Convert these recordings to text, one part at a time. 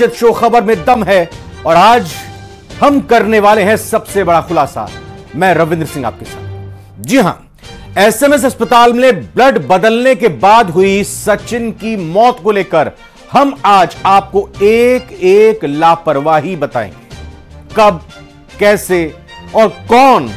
निश्चित शो खबर में दम है और आज हम करने वाले हैं सबसे बड़ा खुलासा। मैं रविंद्र सिंह आपके साथ। जी हां, एसएमएस अस्पताल में ब्लड बदलने के बाद हुई सचिन की मौत को लेकर हम आज आपको एक एक लापरवाही बताएंगे। कब, कैसे और कौन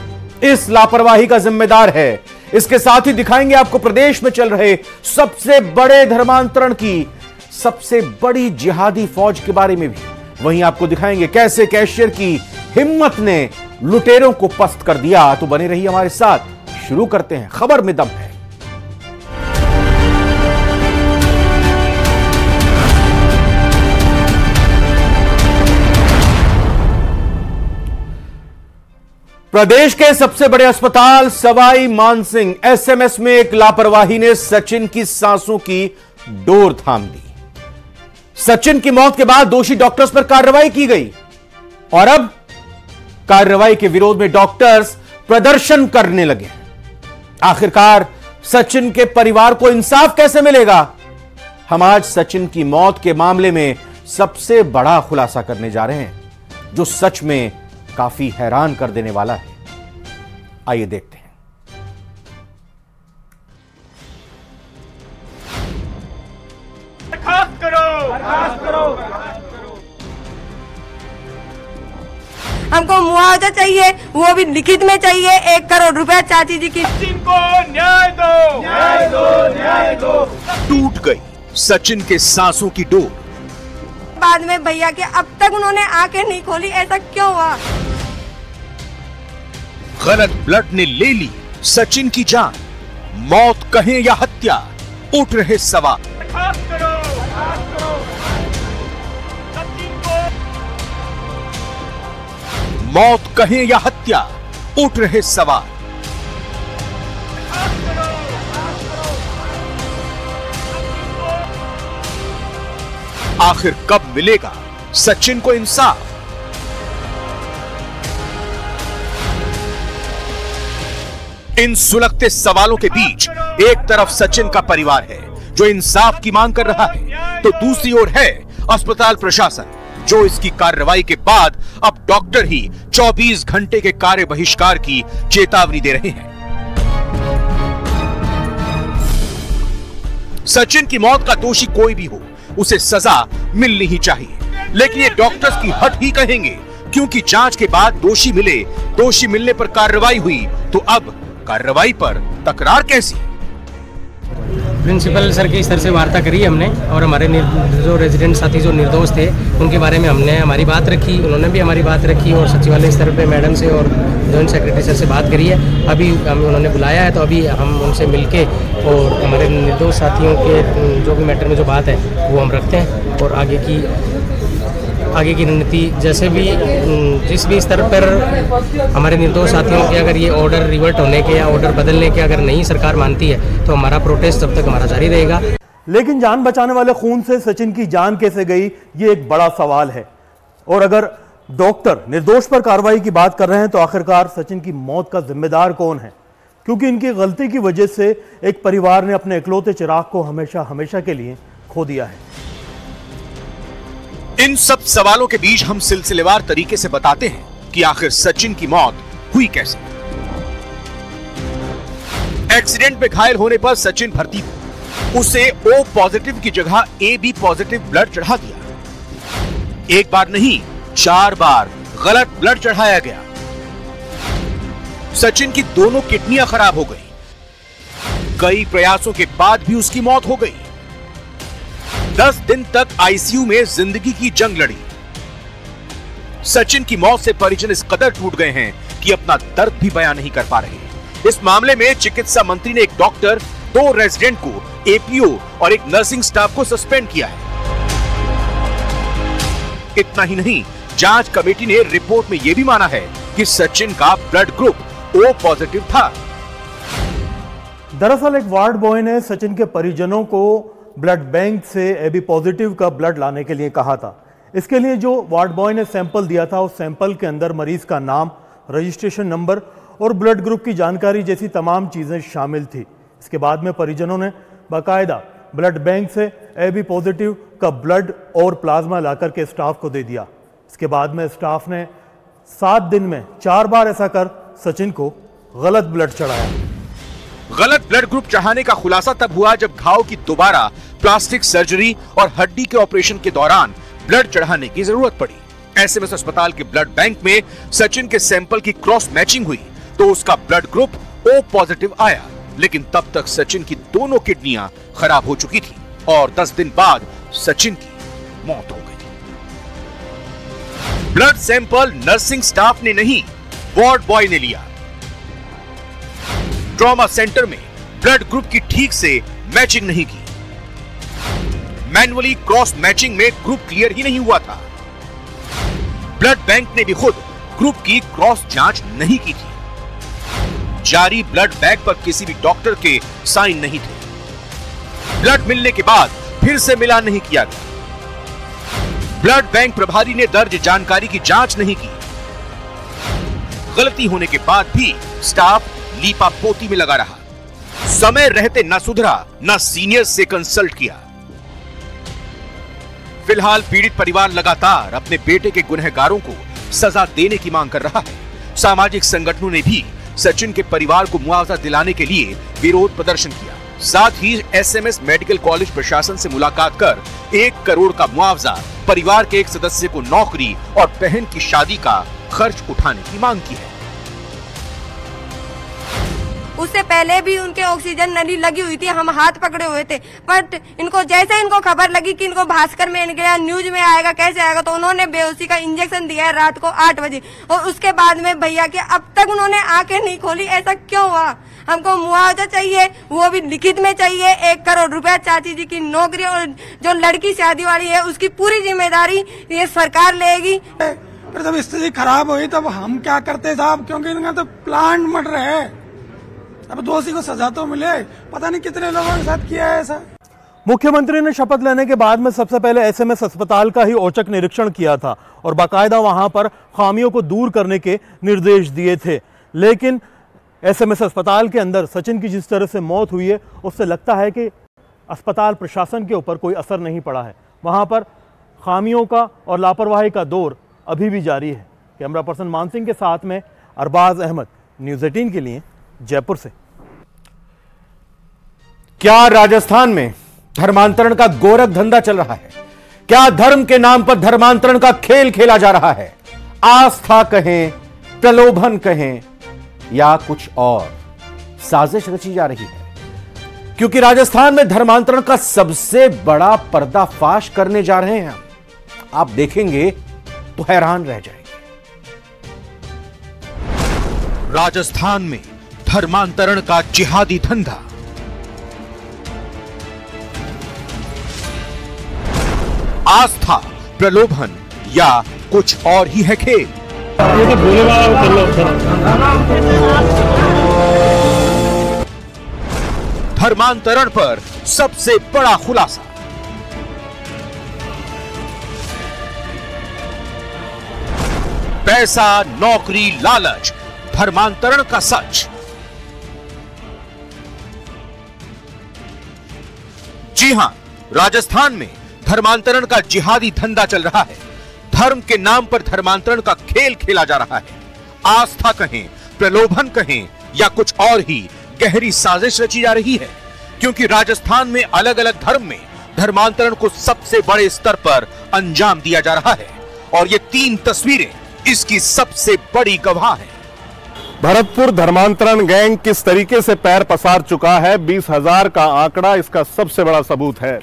इस लापरवाही का जिम्मेदार है। इसके साथ ही दिखाएंगे आपको प्रदेश में चल रहे सबसे बड़े धर्मांतरण की सबसे बड़ी जिहादी फौज के बारे में भी। वहीं आपको दिखाएंगे कैसे कैशियर की हिम्मत ने लुटेरों को पस्त कर दिया। तो बने रहिए हमारे साथ। शुरू करते हैं, खबर में दम है। प्रदेश के सबसे बड़े अस्पताल सवाई मानसिंह एसएमएस में एक लापरवाही ने सचिन की सांसों की डोर थाम दी। सचिन की मौत के बाद दोषी डॉक्टर्स पर कार्रवाई की गई और अब कार्रवाई के विरोध में डॉक्टर्स प्रदर्शन करने लगे। आखिरकार सचिन के परिवार को इंसाफ कैसे मिलेगा? हम आज सचिन की मौत के मामले में सबसे बड़ा खुलासा करने जा रहे हैं, जो सच में काफी हैरान कर देने वाला है। आइए देखते हैं। बर्खास्त करो। हमको मुआवजा चाहिए, वो भी लिखित में चाहिए। 1 करोड़ रुपया चाची जी की। सचिन को न्याय दो, न्याय दो, न्याय दो। टूट गई सचिन के सांसों की डोर। बाद में भैया के अब तक उन्होंने आंखें नहीं खोली, ऐसा क्यों हुआ? गलत ब्लड ने ले ली सचिन की जान। मौत कहें या हत्या, उठ रहे सवाल। बर्खास्त करो। सचिन को मौत कहें या हत्या, उठ रहे सवाल। आखिर कब मिलेगा सचिन को इंसाफ? इन सुलगते सवालों के बीच एक तरफ सचिन का परिवार है जो इंसाफ की मांग कर रहा है, तो दूसरी ओर है अस्पताल प्रशासन जो इसकी कार्रवाई के बाद अब डॉक्टर ही 24 घंटे के कार्य बहिष्कार की चेतावनी दे रहे हैं। सचिन की मौत का दोषी कोई भी हो, उसे सजा मिलनी ही चाहिए, लेकिन ये डॉक्टर्स की हट ही कहेंगे, क्योंकि जांच के बाद दोषी मिले, दोषी मिलने पर कार्रवाई हुई, तो अब कार्रवाई पर तकरार कैसी? प्रिंसिपल सर के स्तर से वार्ता करी हमने और हमारे जो रेजिडेंट साथी जो निर्दोष थे उनके बारे में हमने हमारी बात रखी, उन्होंने भी हमारी बात रखी और सचिवालय स्तर पे मैडम से और जॉइंट सेक्रेटरी सर से बात करी है। अभी हम उन्होंने बुलाया है, तो अभी हम उनसे मिलके और हमारे निर्दोष साथियों के जो भी मैटर में जो बात है वो हम रखते हैं और आगे की रणनीति जैसे भी जिस भी स्तर पर हमारे निर्दोष साथियों के अगर ये ऑर्डर रिवर्ट होने के या ऑर्डर बदलने के अगर नहीं सरकार मानती है तो हमारा प्रोटेस्ट तब तक हमारा जारी रहेगा। लेकिन जान बचाने वाले खून से सचिन की जान कैसे गई, ये एक बड़ा सवाल है। और अगर डॉक्टर निर्दोष पर कार्रवाई की बात कर रहे हैं तो आखिरकार सचिन की मौत का जिम्मेदार कौन है? क्योंकि इनकी गलती की वजह से एक परिवार ने अपने इकलौते चिराग को हमेशा के लिए खो दिया है। इन सब सवालों के बीच हम सिलसिलेवार तरीके से बताते हैं कि आखिर सचिन की मौत हुई कैसे। एक्सीडेंट में घायल होने पर सचिन भर्ती हुआ, उसे O पॉजिटिव की जगह AB पॉजिटिव ब्लड चढ़ा दिया। एक बार नहीं 4 बार गलत ब्लड चढ़ाया गया। सचिन की दोनों किडनियां खराब हो गई। कई प्रयासों के बाद भी उसकी मौत हो गई। 10 दिन तक आईसीयू में जिंदगी की जंग लड़ी। सचिन की मौत से परिजन इस कदर टूट गए हैं कि अपना दर्द भी बयान नहीं कर पा रहे। इस मामले में चिकित्सा मंत्री ने एक डॉक्टर, 2 रेजिडेंट को, एपीओ और एक नर्सिंग स्टाफ को सस्पेंड किया है। इतना ही नहीं, जांच कमेटी ने रिपोर्ट में यह भी माना है कि सचिन का ब्लड ग्रुप O पॉजिटिव था। दरअसल एक वार्ड बॉय ने सचिन के परिजनों को ब्लड बैंक से AB पॉजिटिव का ब्लड लाने के लिए कहा था। इसके लिए जो वार्ड बॉय ने सैंपल दिया था, उस सैंपल के अंदर मरीज का नाम, रजिस्ट्रेशन नंबर और ब्लड ग्रुप की जानकारी जैसी तमाम चीजें शामिल थी। इसके बाद में परिजनों ने बाकायदा ब्लड बैंक से AB पॉजिटिव का ब्लड और प्लाज्मा लाकर के स्टाफ को दे दिया। इसके बाद में स्टाफ ने 7 दिन में 4 बार ऐसा कर सचिन को गलत ब्लड चढ़ाया। गलत ब्लड ग्रुप चढ़ाने का खुलासा तब हुआ जब घाव की दोबारा प्लास्टिक सर्जरी और हड्डी के ऑपरेशन के दौरान ब्लड चढ़ाने की जरूरत पड़ी। एसएमएस अस्पताल के ब्लड बैंक में सचिन के सैंपल की क्रॉस मैचिंग हुई तो उसका ब्लड ग्रुप O पॉजिटिव आया, लेकिन तब तक सचिन की दोनों किडनियां खराब हो चुकी थी और 10 दिन बाद सचिन की मौत हो गई। ब्लड सैंपल नर्सिंग स्टाफ ने नहीं, वार्ड बॉय ने लिया। ट्रॉमा सेंटर में ब्लड ग्रुप की ठीक से मैचिंग नहीं की। मैन्युअली क्रॉस मैचिंग में ग्रुप क्लियर ही नहीं हुआ था। ब्लड बैंक ने भी खुद ग्रुप की क्रॉस जांच नहीं की थी। जारी ब्लड बैंक पर किसी भी डॉक्टर के साइन नहीं थे। ब्लड मिलने के बाद फिर से मिलान नहीं किया गया। ब्लड बैंक प्रभारी ने दर्ज जानकारी की जांच नहीं की। गलती होने के बाद भी स्टाफ लीपापोती में लगा रहा। समय रहते न सुधरा, न सीनियर से कंसल्ट किया। फिलहाल पीड़ित परिवार लगातार अपने बेटे के गुनहगारों को सजा देने की मांग कर रहा है। सामाजिक संगठनों ने भी सचिन के परिवार को मुआवजा दिलाने के लिए विरोध प्रदर्शन किया। साथ ही एसएमएस मेडिकल कॉलेज प्रशासन से मुलाकात कर 1 करोड़ का मुआवजा, परिवार के एक सदस्य को नौकरी और बहन की शादी का खर्च उठाने की मांग की है। उससे पहले भी उनके ऑक्सीजन नली लगी हुई थी, हम हाथ पकड़े हुए थे, बट इनको जैसे इनको खबर लगी कि इनको भास्कर में गया, न्यूज में आएगा, कैसे आएगा, तो उन्होंने बेहोशी का इंजेक्शन दिया है रात को 8 बजे और उसके बाद में भैया के अब तक उन्होंने आंखें नहीं खोली। ऐसा क्यों हुआ? हमको मुआवजा चाहिए, वो भी लिखित में चाहिए। 1 करोड़ रुपया चाची जी की नौकरी और जो लड़की शादी वाली है उसकी पूरी जिम्मेदारी ये सरकार लेगी। फिर जब स्थिति खराब हुई तब हम क्या करते साहब, क्योंकि इनका तो प्लांट मर रहे हैं। अब दोषी को सजा तो मिले, पता नहीं कितने लोगों के साथ किया है ऐसा। मुख्यमंत्री ने शपथ लेने के बाद में सबसे पहले एसएमएस अस्पताल का ही औचक निरीक्षण किया था और बाकायदा वहां पर खामियों को दूर करने के निर्देश दिए थे। लेकिन एसएमएस अस्पताल के अंदर सचिन की जिस तरह से मौत हुई है उससे लगता है कि अस्पताल प्रशासन के ऊपर कोई असर नहीं पड़ा है। वहां पर खामियों का और लापरवाही का दौर अभी भी जारी है। कैमरा पर्सन मान सिंह के साथ में अरबाज अहमद, न्यूज़ 18 के लिए जयपुर से। क्या राजस्थान में धर्मांतरण का गोरख धंधा चल रहा है? क्या धर्म के नाम पर धर्मांतरण का खेल खेला जा रहा है? आस्था कहें, प्रलोभन कहें या कुछ और, साजिश रची जा रही है। क्योंकि राजस्थान में धर्मांतरण का सबसे बड़ा पर्दाफाश करने जा रहे हैं। आप देखेंगे तो हैरान रह जाएंगे। राजस्थान में धर्मांतरण का जिहादी धंधा। आस्था, प्रलोभन या कुछ और ही है खेल? धर्मांतरण पर सबसे बड़ा खुलासा। पैसा, नौकरी, लालच, धर्मांतरण का सच। जी हां, राजस्थान में धर्मांतरण का जिहादी धंधा चल रहा है। धर्म के नाम पर धर्मांतरण का खेल खेला जा रहा है। आस्था कहें, प्रलोभन कहें या कुछ और ही गहरी साजिश रची जा रही है। क्योंकि राजस्थान में अलग अलग धर्म में धर्मांतरण को सबसे बड़े स्तर पर अंजाम दिया जा रहा है और ये 3 तस्वीरें इसकी सबसे बड़ी गवाह हैं। भरतपुर धर्मांतरण गैंग किस तरीके से पैर पसार चुका है, 20,000 का आंकड़ा इसका सबसे बड़ा सबूत है।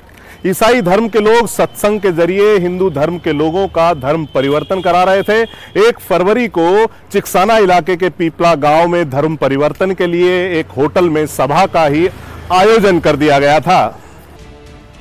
ईसाई धर्म के लोग सत्संग के जरिए हिंदू धर्म के लोगों का धर्म परिवर्तन करा रहे थे। 1 फरवरी को चिकसाना इलाके के पीपला गांव में धर्म परिवर्तन के लिए एक होटल में सभा का ही आयोजन कर दिया गया था।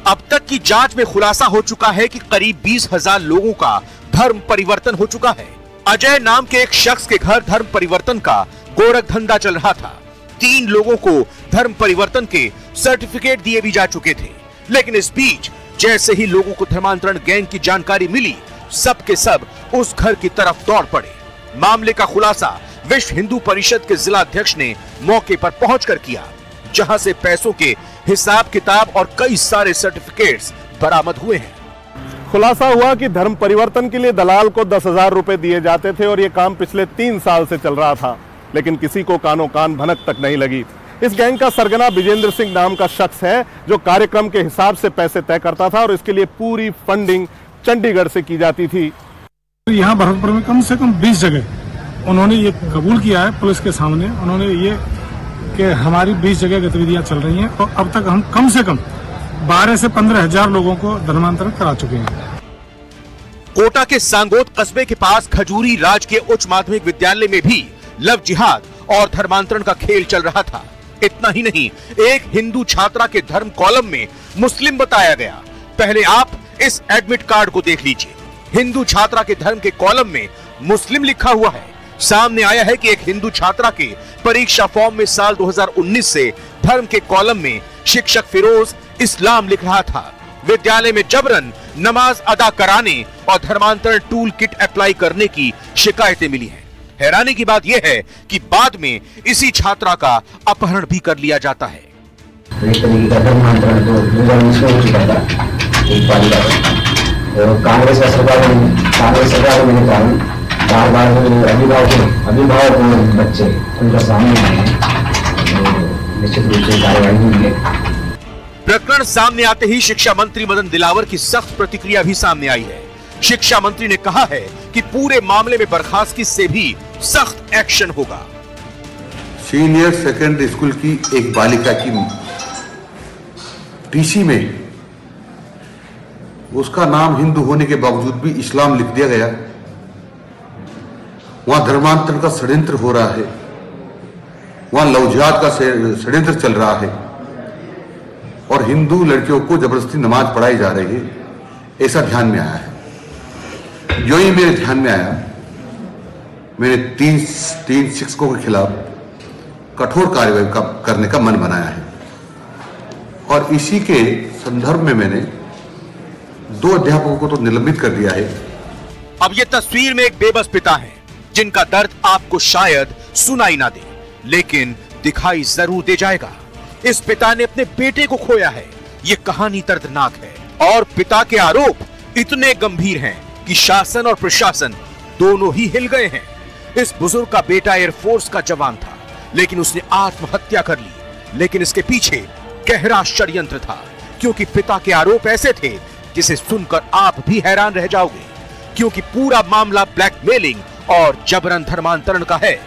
अब तक की जांच में खुलासा हो चुका है कि करीब 20,000 लोगों का धर्म परिवर्तन हो चुका है। अजय नाम के एक शख्स के घर धर्म परिवर्तन का गोरख धंधा चल रहा था। 3 लोगों को धर्म परिवर्तन के सर्टिफिकेट दिए भी जा चुके थे। लेकिन इस बीच जैसे ही लोगों को धर्मांतरण गैंग की जानकारी मिली, सब के सब उस घर की तरफ दौड़ पड़े। मामले का खुलासा विश्व हिंदू परिषद के जिला अध्यक्ष ने मौके पर पहुंचकर किया, जहां से पैसों के हिसाब किताब और कई सारे सर्टिफिकेट्स बरामद हुए हैं। खुलासा हुआ कि धर्म परिवर्तन के लिए दलाल को 10,000 रुपए दिए जाते थे और यह काम पिछले 3 साल से चल रहा था, लेकिन किसी को कानो कान भनक तक नहीं लगी। इस गैंग का सरगना विजेंद्र सिंह नाम का शख्स है, जो कार्यक्रम के हिसाब से पैसे तय करता था और इसके लिए पूरी फंडिंग चंडीगढ़ से की जाती थी। यहाँ भरतपुर में कम से कम 20 जगह उन्होंने ये कबूल किया है पुलिस के सामने। उन्होंने ये कि हमारी 20 जगह गतिविधियां चल रही हैं और अब तक हम कम से कम 12 से 15 हजार लोगों को धर्मांतरण करा चुके हैं। कोटा के सांगोद कस्बे के पास खजूरी राजकीय उच्च माध्यमिक विद्यालय में भी लव जिहाद और धर्मांतरण का खेल चल रहा था। इतना ही नहीं, एक हिंदू छात्रा के धर्म कॉलम में मुस्लिम बताया गया। पहले आप इस एडमिट कार्ड को देख लीजिए। हिंदू छात्रा के धर्म के कॉलम में मुस्लिम लिखा हुआ है। सामने आया है कि एक हिंदू छात्रा के परीक्षा फॉर्म में साल 2019 से धर्म के कॉलम में शिक्षक फिरोज इस्लाम लिख रहा था। विद्यालय में जबरन नमाज अदा कराने और धर्मांतरण टूल किट अप्लाई करने की शिकायतें मिली हैं। हैरानी की बात यह है कि बाद में इसी छात्रा का अपहरण भी कर लिया जाता है। कांग्रेस सरकार होने के कारण बार-बार अभिभावक बच्चे उनका सामने आए हैं, निश्चित रूप से कार्रवाई हुई है। प्रकरण सामने आते ही शिक्षा मंत्री मदन दिलावर की सख्त प्रतिक्रिया भी सामने आई है। शिक्षा मंत्री ने कहा है कि पूरे मामले में बर्खास्तगी से भी सख्त एक्शन होगा। सीनियर सेकेंडरी स्कूल की एक बालिका की टीसी में उसका नाम हिंदू होने के बावजूद भी इस्लाम लिख दिया गया। वहां धर्मांतरण का षड्यंत्र हो रहा है, वहां लव जिहाद का षड्यंत्र चल रहा है और हिंदू लड़कियों को जबरदस्ती नमाज पढ़ाई जा रही है, ऐसा ध्यान में आया है। जो ही मेरे ध्यान में आया, मैंने तीन शिक्षकों के खिलाफ कठोर कार्रवाई करने का मन बनाया है और इसी के संदर्भ में मैंने 2 अध्यापकों को तो निलंबित कर दिया है। अब ये तस्वीर में एक बेबस पिता है जिनका दर्द आपको शायद सुनाई ना दे, लेकिन दिखाई जरूर दे जाएगा। इस पिता ने अपने बेटे को खोया है। ये कहानी दर्दनाक है और पिता के आरोप इतने गंभीर हैं कि शासन और प्रशासन दोनों ही हिल गए हैं। इस बुजुर्ग का बेटा एयरफोर्स का जवान था, लेकिन उसने आत्महत्या कर ली। लेकिन इसके पीछे गहरा षड्यंत्र था, क्योंकि पिता के आरोप ऐसे थे जिसे सुनकर आप भी हैरान रह जाओगे, क्योंकि पूरा मामला ब्लैकमेलिंग और जबरन धर्मांतरण का है।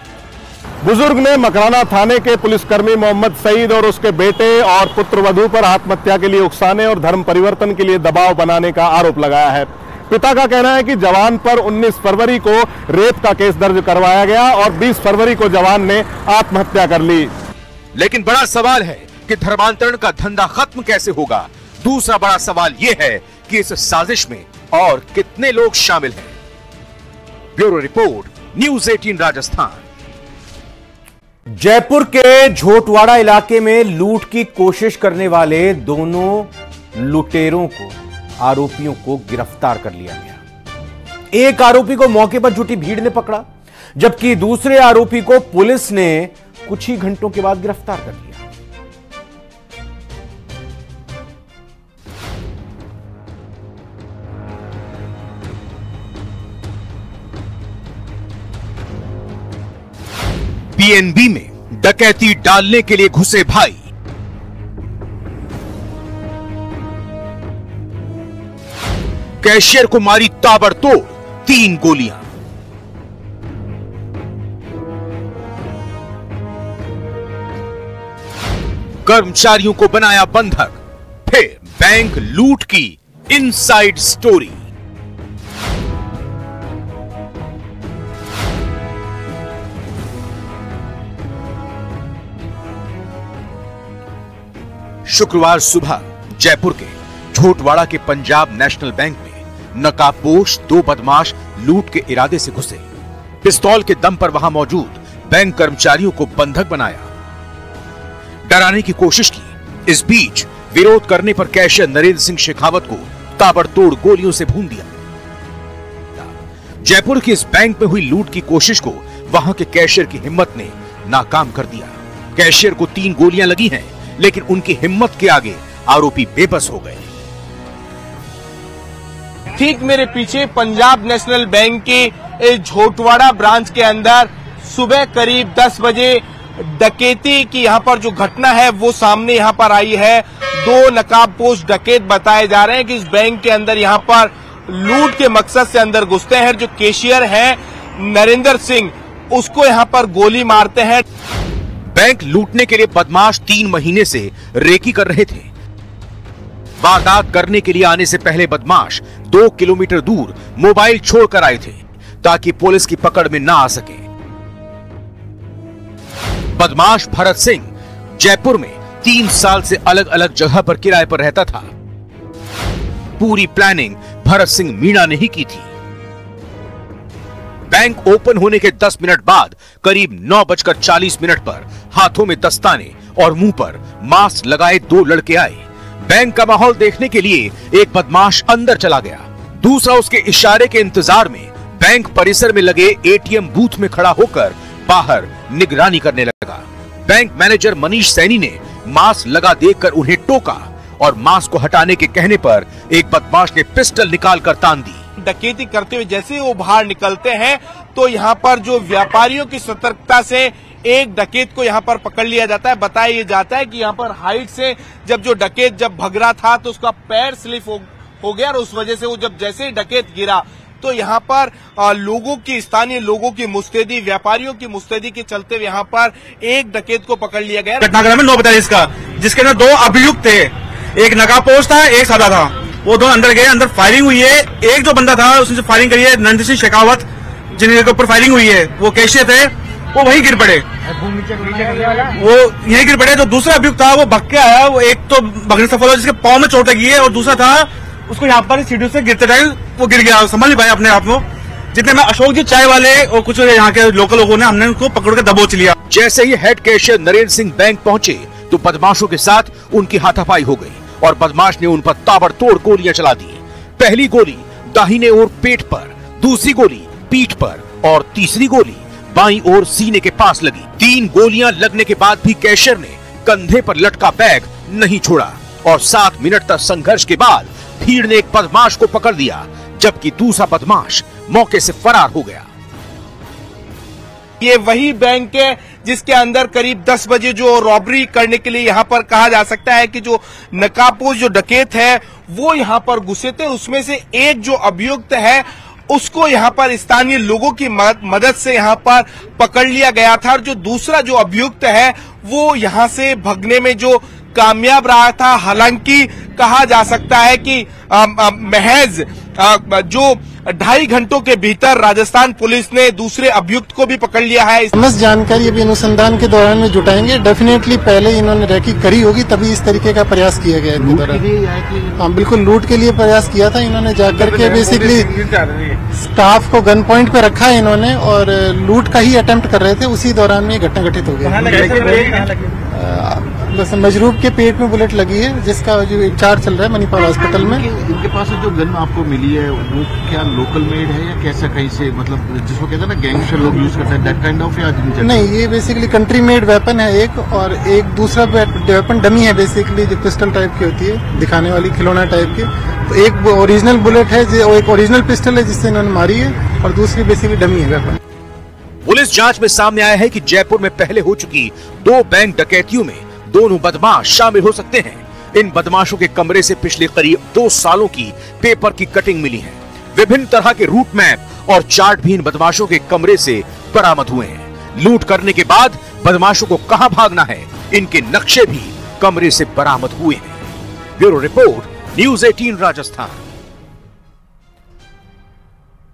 बुजुर्ग ने मकराना थाने के पुलिसकर्मी मोहम्मद सईद और उसके बेटे और पुत्रवधू पर आत्महत्या के लिए उकसाने और धर्म परिवर्तन के लिए दबाव बनाने का आरोप लगाया है। पिता का कहना है कि जवान पर 19 फरवरी को रेप का केस दर्ज करवाया गया और 20 फरवरी को जवान ने आत्महत्या कर ली। लेकिन बड़ा सवाल है कि धर्मांतरण का धंधा खत्म कैसे होगा। दूसरा बड़ा सवाल यह है कि इस साजिश में और कितने लोग शामिल हैं। Bureau report, news 18 Rajasthan. Jaipur के झोटवाड़ा इलाके में लूट की कोशिश करने वाले दोनों लुटेरों को, आरोपियों को गिरफ्तार कर लिया गया। एक आरोपी को मौके पर जुटी भीड़ ने पकड़ा, जबकि दूसरे आरोपी को पुलिस ने कुछ ही घंटों के बाद गिरफ्तार कर लिया। पीएनबी में डकैती डालने के लिए घुसे भाई। कैशियर को मारी ताबड़तोड़ 3 गोलियां। कर्मचारियों को बनाया बंधक, फिर बैंक लूट की इनसाइड स्टोरी। शुक्रवार सुबह जयपुर के झोटवाड़ा के पंजाब नेशनल बैंक में नकाबपोश 2 बदमाश लूट के इरादे से घुसे। पिस्तौल के दम पर वहां मौजूद बैंक कर्मचारियों को बंधक बनाया, डराने की कोशिश की। इस बीच विरोध करने पर कैशियर नरेंद्र सिंह शेखावत को ताबड़तोड़ गोलियों से भून दिया। जयपुर की इस बैंक में हुई लूट की कोशिश को वहां के कैशियर की हिम्मत ने नाकाम कर दिया। कैशियर को 3 गोलियां लगी हैं, लेकिन उनकी हिम्मत के आगे आरोपी बेबस हो गए। ठीक मेरे पीछे पंजाब नेशनल बैंक के झोटवाड़ा ब्रांच के अंदर सुबह करीब 10 बजे डकैती की यहाँ पर जो घटना है वो सामने यहाँ पर आई है। 2 नकाबपोश डकैत बताए जा रहे हैं कि इस बैंक के अंदर यहाँ पर लूट के मकसद से अंदर घुसते हैं। जो कैशियर है नरेंद्र सिंह, उसको यहाँ पर गोली मारते हैं। बैंक लूटने के लिए बदमाश 3 महीने से रेकी कर रहे थे। वारदात करने के लिए आने से पहले बदमाश 2 किलोमीटर दूर मोबाइल छोड़कर आए थे ताकि पुलिस की पकड़ में ना आ सके। बदमाश भरत सिंह जयपुर में 3 साल से अलग अलग जगह पर किराए पर रहता था। पूरी प्लानिंग भरत सिंह मीणा ने ही की थी। बैंक ओपन होने के 10 मिनट बाद करीब 9:40 पर हाथों में दस्ताने और मुंह पर मास्क लगाए 2 लड़के आए। बैंक का माहौल देखने के लिए एक बदमाश अंदर चला गया, दूसरा उसके इशारे के इंतजार में बैंक परिसर में लगे एटीएम बूथ में खड़ा होकर बाहर निगरानी करने लगा। बैंक मैनेजर मनीष सैनी ने मास्क लगा देखकर उन्हें टोका और मास्क को हटाने के कहने पर एक बदमाश ने पिस्टल निकालकर तान दी। डकैती करते हुए जैसे वो बाहर निकलते हैं तो यहाँ पर जो व्यापारियों की सतर्कता से एक डकैत को यहाँ पर पकड़ लिया जाता है। बताया जाता है कि यहाँ पर हाइट से जब डकैत भग रहा था तो उसका पैर स्लिप हो गया और उस वजह से वो जैसे ही डकैत गिरा तो यहाँ पर लोगों की, स्थानीय लोगों की मुस्तैदी, व्यापारियों की मुस्तैदी के चलते हुए यहाँ पर एक डकैत को पकड़ लिया गया। घटनाक्रम में 9 बताया इसका, जिसके अंदर 2 अभियुक्त थे, एक नकाबपोश था, एक सादा था। वो 2 अंदर गए, अंदर फायरिंग हुई है। एक जो बंदा था उसने फायरिंग करी है, नंद सिंह शेखावत, जिनके ऊपर फायरिंग हुई है, वो कैशियर थे, वो वहीं गिर पड़े, वो यहीं गिर पड़े। जो दूसरा अभियुक्त था वो भग के आया, वो एक तो भगने सफल हुआ जिसके पांव में चोट लगी है और दूसरा था उसको यहाँ पर सीढ़ियों से गिरते टाइम वो गिर गया, समझ नहीं पाया अपने आप को। जितने में अशोक जी चाय वाले और कुछ यहाँ के लोकल लोगों ने हमने उनको पकड़ कर दबोच लिया। जैसे ही head cashier Narendra Singh bank पहुंचे तो बदमाशों के साथ उनकी हाथापाई हो गई और बदमाश ने उन पर ताबड़तोड़ गोलियां चला दी। पहली गोली दाहिने ओर पेट पर, दूसरी गोली पीठ पर और तीसरी गोली बाईं ओर सीने के पास लगी। 3 गोलियां लगने के बाद भी कैशियर ने कंधे पर लटका बैग नहीं छोड़ा और 7 मिनट तक संघर्ष के बाद भीड़ ने एक बदमाश को पकड़ लिया, जबकि दूसरा बदमाश मौके से फरार हो गया। ये वही बैंक है जिसके अंदर करीब 10 बजे जो रॉबरी करने के लिए यहाँ पर कहा जा सकता है कि जो नकाबपोश जो डकैत है वो यहाँ पर घुसे थे। उसमें से एक जो अभियुक्त है उसको यहाँ पर स्थानीय लोगों की मदद से यहाँ पर पकड़ लिया गया था और जो दूसरा जो अभियुक्त है वो यहाँ से भगने में जो कामयाब रहा था। हालांकि कहा जा सकता है कि महज जो 2.5 घंटों के भीतर राजस्थान पुलिस ने दूसरे अभियुक्त को भी पकड़ लिया है। समस्त जानकारी अभी अनुसंधान के दौरान में जुटाएंगे। डेफिनेटली पहले इन्होंने रैकी करी होगी तभी इस तरीके का प्रयास किया गया इनके दौरान। हाँ, बिल्कुल लूट के लिए प्रयास किया था इन्होंने। जाकर के बेसिकली स्टाफ को गन पॉइंट पे रखा है इन्होंने और लूट का ही अटेम्प्ट कर रहे थे। उसी दौरान में घटना घटित हो गई। बस मजरूब के पेट में बुलेट लगी है जिसका जो उपचार चल रहा है मणिपाल हॉस्पिटल में। इनके पास जो गन आपको मिली है वो क्या लोकल मेड है या कैसा कहीं से, मतलब जिसको कहते हैं ना गैंगस्टर लोग यूज करते हैं, दैट काइंड ऑफ? या नहीं, ये बेसिकली कंट्री मेड वेपन है एक, और एक दूसरा वेपन डमी है बेसिकली जो पिस्टल टाइप की होती है, दिखाने वाली खिलौना टाइप की। तो एक ओरिजिनल बुलेट है, एक ओरिजिनल पिस्टल है जिससे इन्होंने मारी है और दूसरी बेसिकली डमी है वेपन। पुलिस जांच में सामने आया है कि जयपुर में पहले हो चुकी 2 बैंक डकैतियों में दोनों बदमाश शामिल हो सकते हैं। इन बदमाशों के कमरे से पिछले करीब 2 सालों की पेपर की कटिंग मिली है। विभिन्न तरह के रूट मैप और चार्ट भी इन बदमाशों के कमरे से बरामद हुए हैं। लूट करने के बाद बदमाशों को कहां भागना है, इनके नक्शे भी कमरे से बरामद हुए हैं। Bureau report, news 18 Rajasthan.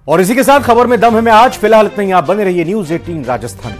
और इसी के साथ खबर में दम है मैं आज फिलहाल इतना ही। आप बने रहिए न्यूज़ 18 राजस्थान।